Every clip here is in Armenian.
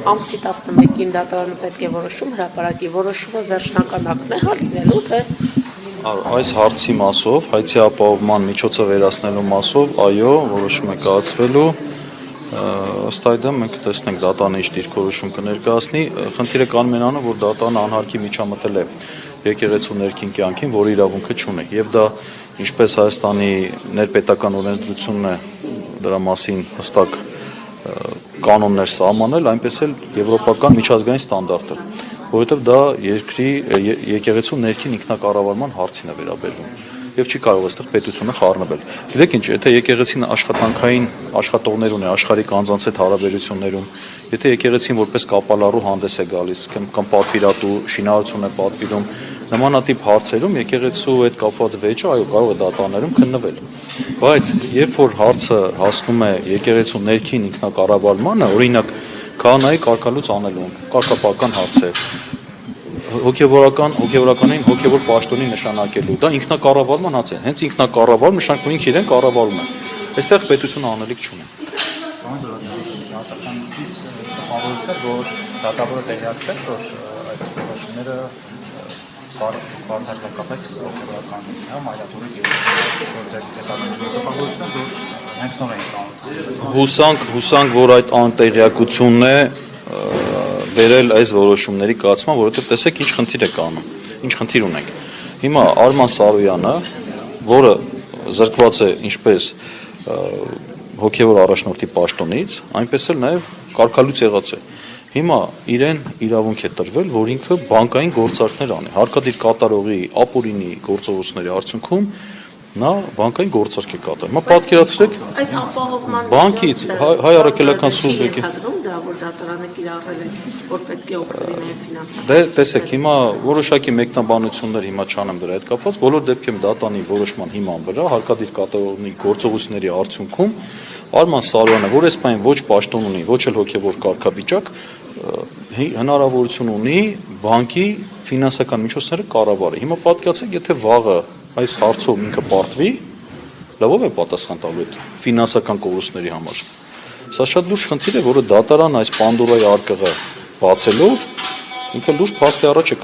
ամսի 11-ին դատարանը պետք է որոշում հրապարակի, որոշումը վերջնական ակտն է լինելու, թե այս հարցի մասով, հայցի ապահովման միջոցը վերացնելու մասով, այո, որոշում է կայացվելու, ըստ այդմ մենք տեսնենք դատարանը ինչ դիրքորոշում կներկայացնի, խնդիրը կանում են անում, որ դատարանը անհարկի միջամտել է եկեղեցու ներքին կյանքին, որի իրավունքը չունի, եւ դա ինչպես Հայաստանի ներպետական օրենսդրությունն է դրա մասին հստակ կանոններ սահմանել, այնպես էլ եվրոպական միջազգային ստանդարտը, որովհետև դա երկրի եկեղեցու ներքին ինքնակառավարման հարցին է վերաբերվում եւ չի կարող այստեղ պետությունը խառնվել։ Գիտեք ինչ, եթե եկեղեցին աշխատանքային աշխատողներ ունի աշխարհիկ անձանց հետ հարաբերություններում, եթե եկեղեցին որպես կապալառու հանդես է գալիս, կամ պատվիրատու շինարարություն է պատվիրում, նմանատիպ հարցերում եկեղեցու հետ կապված վեճը այո կարող է դատարաններում քննվել։ Բայց երբ որ հարցը հասնում է եկեղեցու ներքին ինքնակառավարմանը, օրինակ քահանայի կարգալուց անելուն, կարգապահական հարց է, հոգևորականին հոգևոր պաշտոնի նշանակելու, դա ինքնակառավարման հարց է, հենց ինքնակառավարում նշանակում ինքը իրեն կառավարում է։ Այստեղ պետությունը անելիք չունի։ Որ դատավորը տեղյակ չէ, որ այդ որոշումները բացարձակապես հոգևորական են, մայրաթորիկ Հուսանք, որ այդ անտեղյակությունն է վերել այս որոշումների կայացման, որովհետև տեսեք ինչ խնդիր է կանում, ինչ խնդիր ունենք։ Հիմա Արման Սարոյանը, որը զրկված է ինչպես հոգևոր առաջնորդի պաշտոնից, այնպես էլ նաև կարգալուց եղած է։ Հիմա իրեն իրավունք է տրվել, որ ինքը բանկային գործարքներ անի, հարկադիր կատարողի ապօրինի գործողությունների արդյունքում նա բանկային գործարք է կատարում։ Հիմա պատկերացրեք, այդ ապահովման բանկից հայ առաքելական սուբյեկտի դա որ դատարանը կիրառել է, որ պետք է օգտվի նաև ֆինանսական։ Դե տեսեք, հիմա որոշակի մեկնաբանություններ հիմա չանեմ դրա հետ կապված, բոլոր դեպքերում դատանի որոշման հիման վրա հարկադիր կատարողի գործողությունների արդյունքում Արման Սարոյանը, որ այս բան ոչ պաշտոն ունի, ոչ էլ հոգևոր կարգավիճակ, հնարավորություն ունի բանկի ֆինանսական միջոցները կառավարի։ Հիմա պատկերացրեք, եթե վաղը այս հարցով ինքը պարտվի, լավով է պատասխան տալու այդ ֆինանսական կորուստների համար։ Սա շատ լուրջ խնդիր է, որը դատարան այս Պանդորայի արկղը բացելով ինքը լուրջ փաստի առաջ է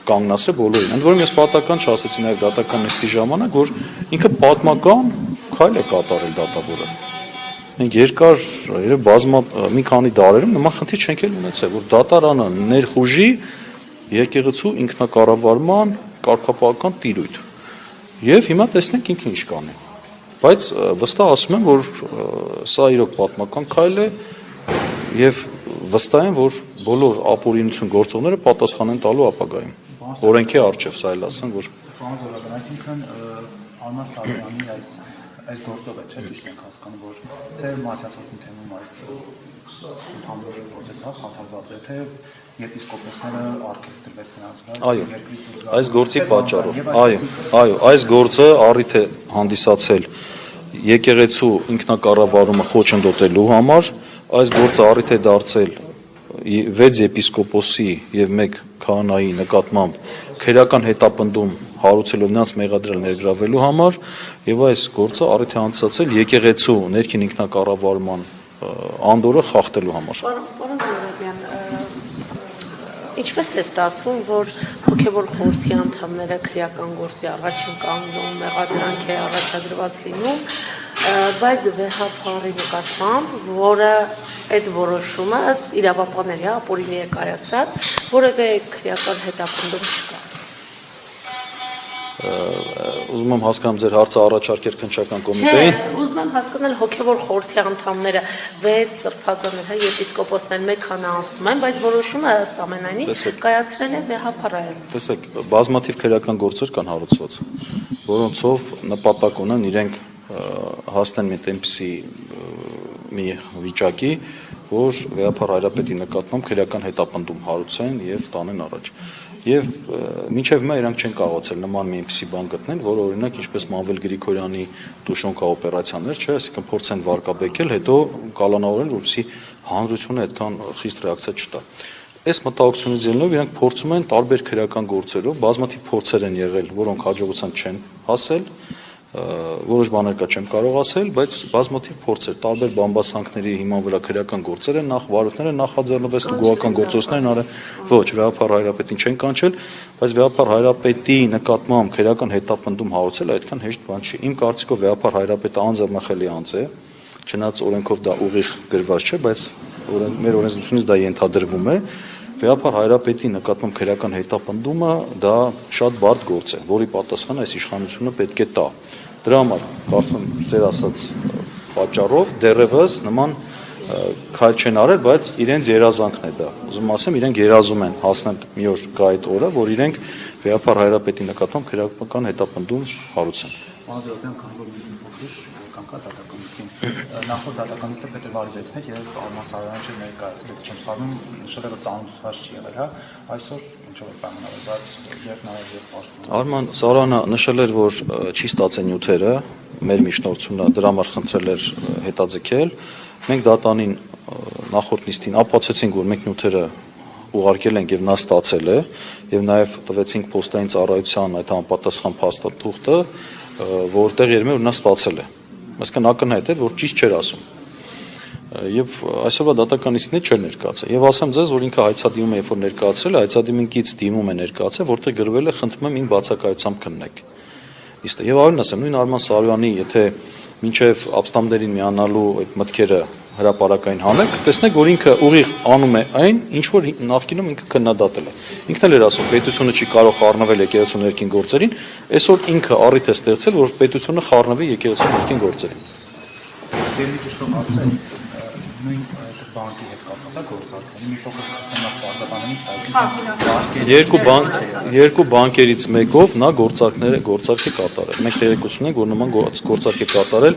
կանգնացրել բոլորին։ Ընդ որում ես պատական չասեցի նաև դատական նիստի ժամանակ, որ ինքը պատմական քայլ է կատարել դատավորը։ Մենք երկար մի քանի դարերում նման խնդիր չենք էլ ունեցել, որ դատարանը ներխուժի եկեղեցու ինքնակառավարման կարգապահական տիրույթ։ Եվ հիմա տեսնենք ինքը ինչ կանի։ Բայց վստահ ասում եմ, որ սա իրոք պատմական քայլ է եւ վստահ եմ, որ բոլոր ապօրինություն գործողները պատասխան են տալու ապագայում։ Օրենքի առջև սա էլ ասեմ, որ այսինքն Արման Սարոյանի այս գործով է, չէ՞, ճիշտ ենք հասկանում, որ թե մասնացողի թեմում այս ընդհանուր process-ը խաթարված է, թե եպիսկոպոսները արգելք տրվեց նրանց վրա։ Այո, այս գործի պատճառով։ Այո, այս գործը առիթ է հանդիսացել եկեղեցու ինքնակառավարումը խոչընդոտելու համար, այս գործը առիթ է դարձել 6 եպիսկոպոսի եւ 1 քահանայի նկատմամբ քրեական հետապնդում հարուցելով նրանց մեղադրել ներգրավելու համար եւ այս գործը առիթ է հանդիսացել եկեղեցու ներքին ինքնակառավարման անդորը խախտելու համար։ Պարոն Զոհրաբյան, ինչպես է ստացվում, որ հոգևոր խորհրդի անդամները քրեական գործի առաջին կանգնում, մեղադրանք է առաջադրված լինում, բայց վեհապարի նկատմամբ, որը այդ որոշումը ըստ իրավապանների ապօրինի է կայացած, որևէ քրեական հետապնդում չկա։ Ուզում եմ հասկանամ ձեր հարցը առաջարկեր քննչական կոմիտեին։ Չէ, ուզում եմ հասկանալ հոգևոր խորհրդի անդամները 6 սրբազաններ, եպիսկոպոսներ մեկ քանա անցնում են, բայց որոշումը ըստ ամենայնի կայացրել է վեհապարը։ Տեսեք, բազմաթիվ քրեական գործեր կան հարուցված, որոնցով նպատակ ունեն իրենք հասնեն մի վիճակի, որ վեհապար հայրապետի նկատմամբ քրեական հետապնդում հարուցեն եւ տանեն առաջ։ Եվ մինչև հիմա իրանք չեն կարողացել նման մի այնպիսի բան գտնել, որը օրինակ ինչպես Մանվել Գրիգորյանի Տուշոնկա օպերացիաներ, չէ, այսինքն փորձեն վարկաբեկել, հետո կալանավորել, որպեսզի հանրությունը այդքան խիստ ռեակցիա չտա։ Այս մտահոգությունից ելնելով իրանք փորձում են տարբեր քրեական գործերով, բազմաթիվ փորձեր են եղել, որոնք հաջողության չեն հասել, որոշ բաներ կա չեմ կարող ասել, բայց բազմաթիվ փորձեր, տարբեր բամբասանքների հիման վրա քրեական գործեր են, նախ վարորդները նախաձեռնվեցին գոհական գործողություններն արել, ոչ, վեհապար հայրապետին չեն կանչել, բայց վեհապար հայրապետի նկատմամբ քրեական հետապնդում հարուցել այդքան հեշտ բան չի։ Իմ կարծիքով վեհապար հայրապետը անձեռնախելի անձ է, չնայած օրենքով դա ուղիղ գրված չէ, բայց մեր օրենսդրությունից դա ենթադրվում է։ Վեհապար հայրապետի նկատմամբ քրեական հետապնդումը դա շատ բարդ գործ է, որի պատասխանը այս իշխանությունը պետք է տա։ Դրա համար կարծում եմ ձեր ասած պատճառով դեռևս նման քայլ չեն արել, բայց իրենց երազանքն է դա։ Ուզում ասեմ, իրենք երազում են հասնել մի օր գա այդ օրը, որ իրենք վեհապար հայրապետի նկատմամբ քրեական հետապնդում հարուցեն։ Ազատյան կանգնող փոքր կանգա դատականին նախորդ դատականիստը փետրվարի 6-ն է եւ Արման Սարոյանը չէ ներկայացել, եթե չեմ սխալվում, նշել է որ ծանոթացված չի եղել, հա, այսօր ինչով է պայմանավորված եւ նաեւ եւ պաշտպան։ Արման Սարոյանը նշել էր, որ չի ստացել նյութերը, մեր միջնորդությունը դրա համար խնդրել էր հետաձգել։ Մենք դատանին նախորդ նիստին ապացուցեցինք, որ մենք նյութերը ուղարկել ենք եւ նա ստացել է եւ նաեւ տվեցինք պոստային ծառայության այդ համապատասխան փաստաթուղթը, որտեղ երևում է որ նա ստացել է։ Այսինքն ակնհայտ էր, որ ճիշտ չէր ասում։ Եվ այսօրվա դատականիստն չէր ներկայացել։ Եվ ասեմ ձեզ, որ ինքը հայցադիմում է, երբ որ ներկայացել է, հայցադիմինքից դիմում է ներկայացել, որտեղ գրվել է խնդրում եմ ին բացակայությամբ քննեք։ Իսկ եւ ավելին ասեմ, նույն Արման Սարոյանի, եթե մինչեւ ապստամբներին միանալու այդ մտքերը հրապարակային հանեք, տեսնեք, որ ինքը ուղիղ անում է այն, ինչ որ նախկինում ինքը քննադատել է։ Ինքն էլ էր ասում, պետությունը չի կարող խառնվել եկեղեցու ներքին գործերին, այսօր ինքը առիթ է ստեղծել, որ պետությունը խառնվի եկեղեցու ներքին գործերին։ Դեմի ճշտով հարցը նույն բանկի հետ կապված է գործարքային մի փոքր քննած բարձրաբանումից երկու բանկերից մեկով նա գործարք է կատարել։ Մենք տեղեկություն ենք, որ նման գործարք է կատարել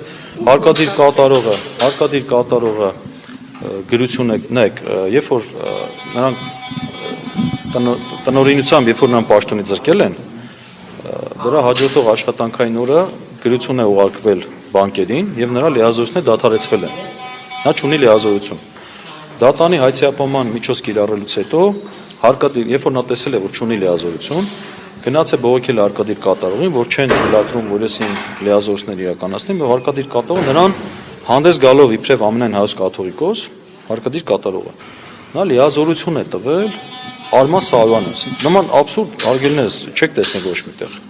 հարկադիր կատարողը գրություն ունեք, երբ որ նրանք տնօրինությամբ, երբ որ նրան պաշտոնից զրկել են, դրա հաջորդող աշխատանքային օրը գրություն է ուղարկվել բանկերին եւ նրա լիազորությունները դադարեցվել են։ Նա չունի լիազորություն։ Դատանի հայցիապահման միջոց կիրառելուց հետո հարկադիր, երբ որ նա տեսել է, որ չունի լիազորություն, գնաց է բողոքել հարկադիր կատարողին, որ չեն թույլատրում, որ այսին լիազորություններ իրականացնեն, եւ հարկադիր կատարողը նրան հանդես գալով իբրև ամենայն հայոց կաթողիկոս, հարկադիր կատարողը, նա լիազորություն է տվել Արման Սարոյանին։ Նման աբսուրդ արգելներ չեք տեսնել ոչ միտեղ։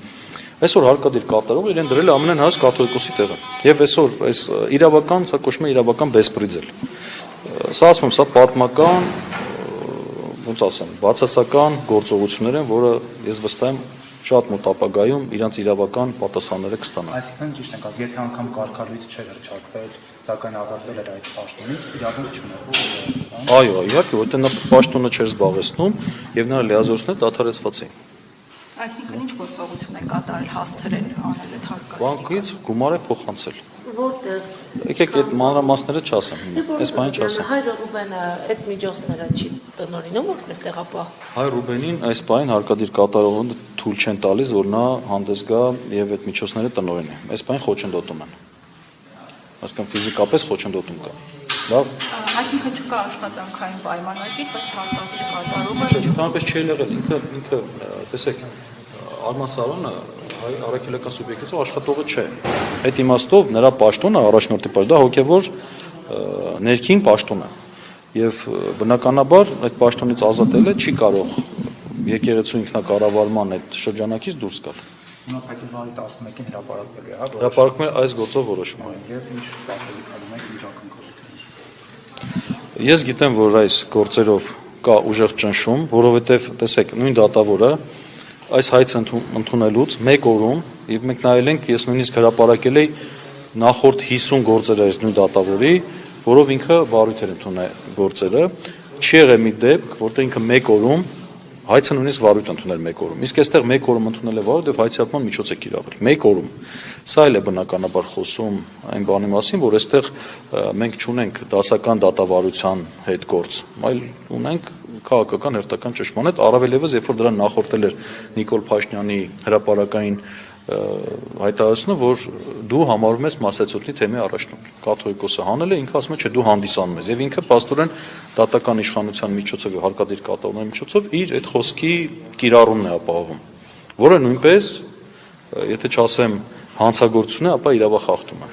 Այսօր հարկադիր կատարողը իրեն դրել է ամենայն հայոց կաթողիկոսի տեղը։ Եվ այսօր այս իրավական, սա կոչվում է իրավական բեսպրիձել։ Սա ասում եմ, սա պատմական, ոնց ասեմ, բացասական գործողություններ են, որը ես վստահ եմ շատ մոտ ապագայում իրանց իրավական պատասխանները կստանան։ Այսինքն ճիշտ ենք, եթե անգամ կարգալույց չէր հրճակվել, սակայն ազատվել էր այդ պաշտոնից, իրավունք չուներ։ Այո, իհարկե, որտեղ նա պաշտոնը չէր զբաղեցնում եւ նրա լիազորությունները դադարեցված էին։ Այսինքն ինչ գործողություն է կատարել, հասցրել անել այդ հարկադիր։ Բանկից գումար է փոխանցել։ Որտեղ։ Եկեք այդ մանրամասները չասեմ հիմա, այս բանը չասեմ։ Հայր Ռուբենը այդ միջոցները չի տնօրինում, որպես տեղապահ։ Հայ Ռուբենին այս բանը հարկադիր կատարողը թույլ չեն տալիս, որ նա հանդես գա եւ այդ միջոցները տնօրինի։ Այս բանը խոչընդոտում են։ Այսինքն ֆիզիկապես խոչընդոտում կա։ Լավ։ Այսինքն չկա աշխատանքային պայմանագիր, բայց հարկադիր կատարումը Չտանպես չի եղել ինքը տեսեք Արման Սարոյանը հայ առաքելական սուբյեկտից աշխատողը չէ։ Այդ իմաստով նրա պաշտոնը առաջնորդի պաշտոնը դա հոգևոր ներքին պաշտոն է։ Եվ բնականաբար այդ պաշտոնից ազատելը չի կարող եկեղեցու ինքնակառավարման այդ շրջանակից դուրս գալ։ Հիմա փակիվարի 11-ին հրապարակվել է, հա։ Հրապարակում է այս գործով որոշումը։ Եվ ինչ սպասելիքանում եք, ինչ ակնկալիք։ Ես գիտեմ, որ այս գործերով կա ուժեղ ճնշում, որովհետև տեսեք, նույն դատավորը այս հայցը ընդունելուց 1 օրում, եւ մենք նայել ենք, ես նույնիսկ հրապարակել էի նախորդ 50 գործերը այս նույն դատավորի, որով ինքը վարույթ էր ընդունել գործերը, չի եղել մի դեպք, որտեղ ինքը 1 օրում հայցը նույնիսկ վարույթ ընդունել 1 օրում։ Իսկ այստեղ 1 օրում ընդունել է վարույթ եւ հայցիապման միջոց է կիրառել 1 օրում։ Սա էլ է բնականաբար խոսում այն բանի մասին, որ այստեղ մենք չունենք դասական դատավարության հետ գործ, այլ ունենք քաղաքական հերթական ճշմարիտ, առավել եւս երբ որ դրան նախորդել էր Նիկոլ Փաշինյանի հրապարակային հայտարարությունը, որ դու համարվում ես մասեցոտնի թեմի առաջնորդ։ Կաթողիկոսը հանել է, ինքը ասում է, չէ, դու հանդիսանում ես, եւ ինքը պաստորեն դատական իշխանության միջոցով եւ հարկադիր կատարողների միջոցով իր այդ խոսքի կիրառումն է ապահովում, որը նույնպես, եթե չասեմ հանցագործություն է, ապա իրավախախտում է։